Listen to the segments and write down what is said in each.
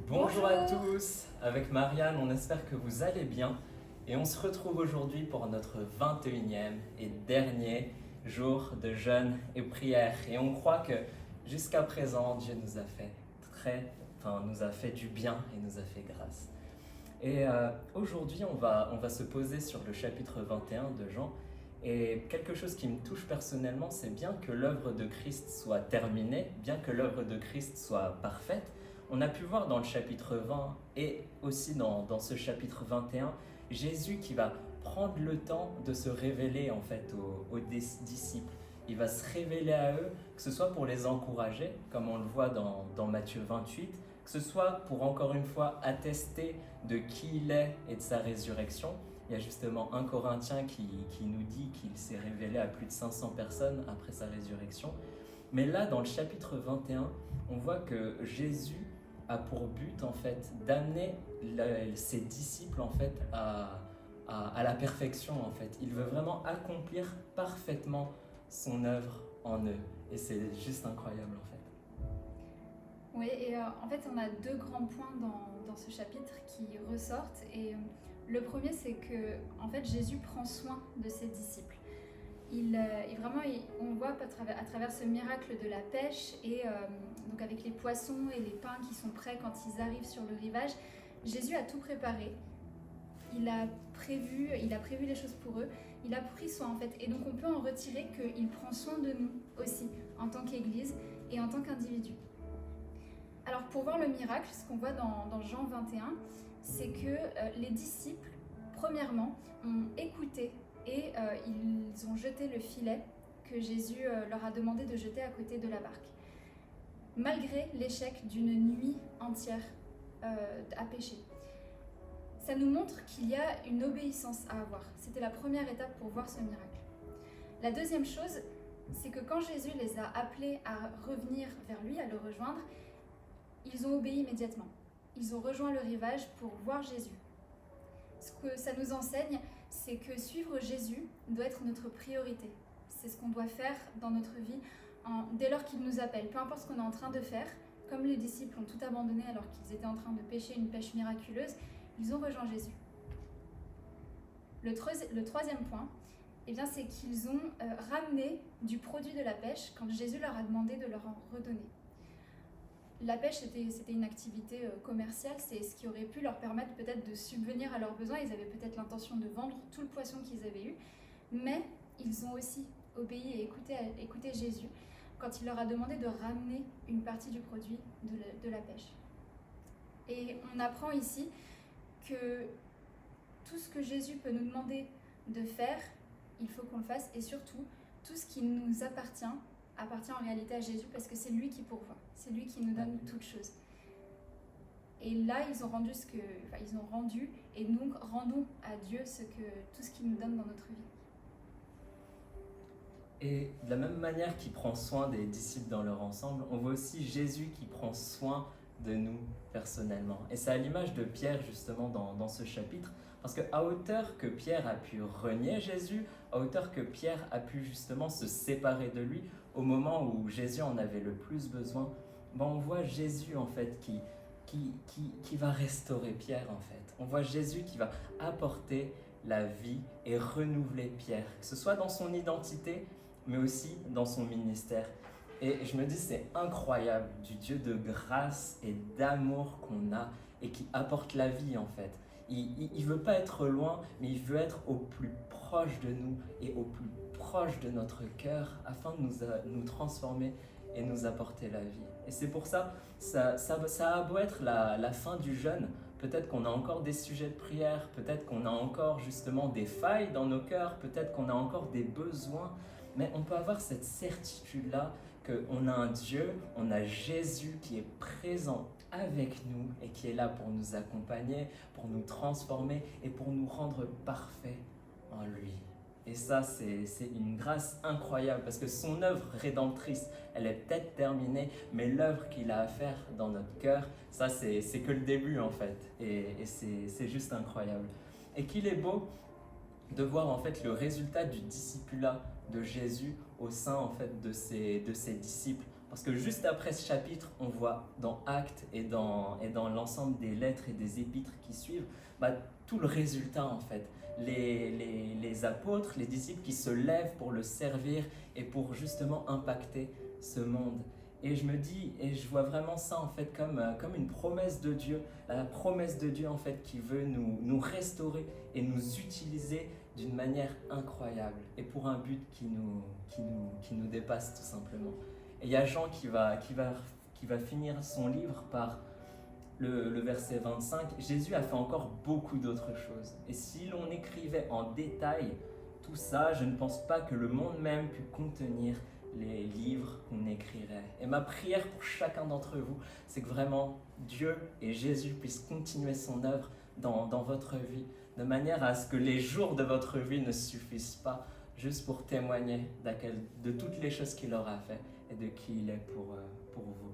Bonjour à tous, avec Marianne, on espère que vous allez bien et on se retrouve aujourd'hui pour notre 21e et dernier jour de jeûne et prière. Et on croit que jusqu'à présent, Dieu nous a fait nous a fait du bien et nous a fait grâce. Et aujourd'hui, on va se poser sur le chapitre 21 de Jean. Et quelque chose qui me touche personnellement, c'est bien que l'œuvre de Christ soit terminée, bien que l'œuvre de Christ soit parfaite. On a pu voir dans le chapitre 20 et aussi dans ce chapitre 21, Jésus qui va prendre le temps de se révéler en fait aux disciples. Il va se révéler à eux, que ce soit pour les encourager, comme on le voit dans Matthieu 28, que ce soit pour encore une fois attester de qui il est et de sa résurrection. Il y a justement 1 Corinthien qui nous dit qu'il s'est révélé à plus de 500 personnes après sa résurrection. Mais là, dans le chapitre 21, on voit que Jésus a pour but en fait d'amener ses disciples en fait à la perfection en fait. Il veut vraiment accomplir parfaitement son œuvre en eux. Et c'est juste incroyable en fait. Oui, et en fait, on a deux grands points dans ce chapitre qui ressortent. Et le premier, c'est que en fait, Jésus prend soin de ses disciples. On voit à travers ce miracle de la pêche et donc avec les poissons et les pains qui sont prêts quand ils arrivent sur le rivage, Jésus a tout préparé. Il a prévu les choses pour eux. Il a pris soin en fait. Et donc on peut en retirer qu'il prend soin de nous aussi en tant qu'Église et en tant qu'individu. Alors pour voir le miracle, ce qu'on voit dans Jean 21, c'est que les disciples, premièrement, ont écouté et ils ont jeté le filet que Jésus leur a demandé de jeter à côté de la barque. Malgré l'échec d'une nuit entière à pêcher. Ça nous montre qu'il y a une obéissance à avoir. C'était la première étape pour voir ce miracle. La deuxième chose, c'est que quand Jésus les a appelés à revenir vers lui, à le rejoindre, ils ont obéi immédiatement. Ils ont rejoint le rivage pour voir Jésus. Ce que ça nous enseigne, c'est que suivre Jésus doit être notre priorité. C'est ce qu'on doit faire dans notre vie dès lors qu'il nous appelle. Peu importe ce qu'on est en train de faire, comme les disciples ont tout abandonné alors qu'ils étaient en train de pêcher une pêche miraculeuse, ils ont rejoint Jésus. Le troisième point, c'est qu'ils ont ramené du produit de la pêche quand Jésus leur a demandé de leur en redonner. La pêche, c'était une activité commerciale, c'est ce qui aurait pu leur permettre peut-être de subvenir à leurs besoins. Ils avaient peut-être l'intention de vendre tout le poisson qu'ils avaient eu, mais ils ont aussi obéi et écouté Jésus quand il leur a demandé de ramener une partie du produit de la pêche. Et on apprend ici que tout ce que Jésus peut nous demander de faire, il faut qu'on le fasse, et surtout, tout ce qui nous appartient en réalité à Jésus parce que c'est lui qui pourvoit, c'est lui qui nous donne toutes choses. Et là, ils ont rendu et donc rendons à Dieu tout ce qu'il nous donne dans notre vie. Et de la même manière qu'il prend soin des disciples dans leur ensemble, on voit aussi Jésus qui prend soin de nous personnellement. Et c'est à l'image de Pierre justement dans ce chapitre, parce qu'à hauteur que Pierre a pu renier Jésus, à hauteur que Pierre a pu justement se séparer de lui, au moment où Jésus en avait le plus besoin, on voit Jésus en fait qui va restaurer Pierre en fait. On voit Jésus qui va apporter la vie et renouveler Pierre, que ce soit dans son identité, mais aussi dans son ministère. Et je me dis, c'est incroyable du Dieu de grâce et d'amour qu'on a et qui apporte la vie en fait. Il ne veut pas être loin, mais il veut être au plus proche de nous et au plus proche de notre cœur afin de nous transformer et nous apporter la vie. Et c'est pour ça a beau être la fin du jeûne, peut-être qu'on a encore des sujets de prière, peut-être qu'on a encore justement des failles dans nos cœurs, peut-être qu'on a encore des besoins, mais on peut avoir cette certitude-là qu'on a un Dieu, on a Jésus qui est présent avec nous et qui est là pour nous accompagner, pour nous transformer et pour nous rendre parfaits en lui. Et ça, c'est une grâce incroyable parce que son œuvre rédemptrice, elle est peut-être terminée, mais l'œuvre qu'il a à faire dans notre cœur, ça, c'est que le début en fait. Et c'est juste incroyable. Et qu'il est beau de voir en fait le résultat du discipulat de Jésus au sein en fait de ses disciples Parce que juste après ce chapitre, on voit dans Actes et dans l'ensemble des lettres et des épîtres qui suivent, tout le résultat en fait. Les apôtres, les disciples qui se lèvent pour le servir et pour justement impacter ce monde. Et je me dis, et je vois vraiment ça en fait comme une promesse de Dieu, la promesse de Dieu en fait qui veut nous restaurer et nous utiliser d'une manière incroyable et pour un but qui nous dépasse tout simplement. Et il y a Jean qui va finir son livre par le verset 25. Jésus a fait encore beaucoup d'autres choses. Et si l'on écrivait en détail tout ça, je ne pense pas que le monde même pût contenir les livres qu'on écrirait. Et ma prière pour chacun d'entre vous, c'est que vraiment Dieu et Jésus puissent continuer son œuvre dans votre vie, de manière à ce que les jours de votre vie ne suffisent pas juste pour témoigner de toutes les choses qu'il aura fait et de qui il est pour vous.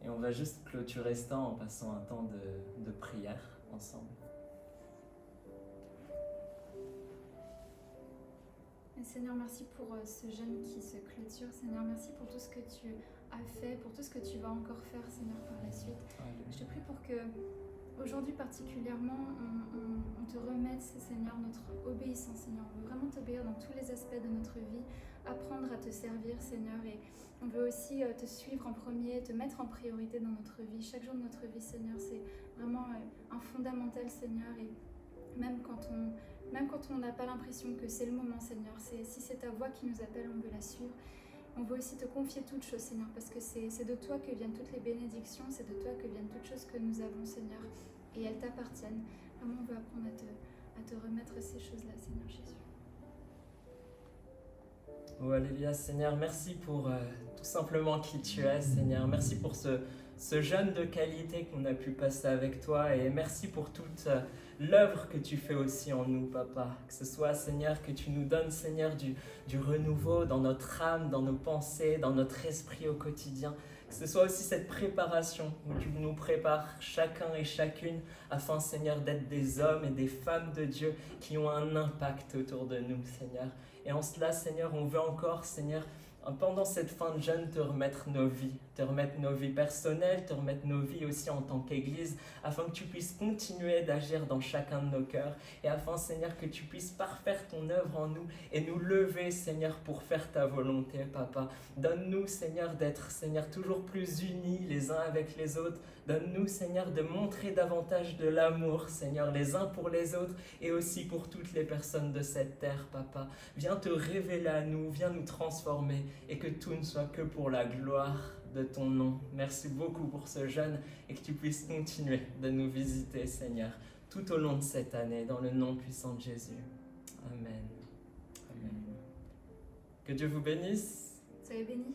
Et on va juste clôturer ce temps en passant un temps de prière ensemble. Seigneur, merci pour ce jeûne qui se clôture. Seigneur, merci pour tout ce que tu as fait, pour tout ce que tu vas encore faire, Seigneur, par la suite. Je te prie pour que, aujourd'hui particulièrement, on te remette, Seigneur, notre obéissance, Seigneur. On veut vraiment t'obéir dans tous les aspects de notre vie, apprendre à te servir, Seigneur, et on veut aussi te suivre en premier, te mettre en priorité dans notre vie. Chaque jour de notre vie, Seigneur, c'est vraiment un fondamental, Seigneur, et même quand on n'a pas l'impression que c'est le moment, Seigneur, si c'est ta voix qui nous appelle, on veut la suivre. On veut aussi te confier toutes choses, Seigneur, parce que c'est de toi que viennent toutes les bénédictions, c'est de toi que viennent toutes choses que nous avons, Seigneur, et elles t'appartiennent. Vraiment, on veut apprendre à te remettre ces choses-là, Seigneur Jésus. Oh, alléluia, Seigneur, merci pour tout simplement qui tu es, Seigneur. Merci pour ce jeûne de qualité qu'on a pu passer avec toi et merci pour toute l'œuvre que tu fais aussi en nous, Papa. Que ce soit, Seigneur, que tu nous donnes, Seigneur, du renouveau dans notre âme, dans nos pensées, dans notre esprit au quotidien. Que ce soit aussi cette préparation où tu nous prépares chacun et chacune afin, Seigneur, d'être des hommes et des femmes de Dieu qui ont un impact autour de nous, Seigneur. Et en cela, Seigneur, on veut encore, Seigneur, pendant cette fin de jeûne, te remettre nos vies personnelles, te remettre nos vies aussi en tant qu'Église, afin que tu puisses continuer d'agir dans chacun de nos cœurs, et afin, Seigneur, que tu puisses parfaire ton œuvre en nous, et nous lever, Seigneur, pour faire ta volonté, Papa. Donne-nous, Seigneur, d'être, Seigneur, toujours plus unis les uns avec les autres. Donne-nous, Seigneur, de montrer davantage de l'amour, Seigneur, les uns pour les autres, et aussi pour toutes les personnes de cette terre, Papa. Viens te révéler à nous, viens nous transformer, et que tout ne soit que pour la gloire de ton nom. Merci beaucoup pour ce jeûne et que tu puisses continuer de nous visiter, Seigneur, tout au long de cette année, dans le nom puissant de Jésus. Amen. Amen. Que Dieu vous bénisse. Soyez bénis.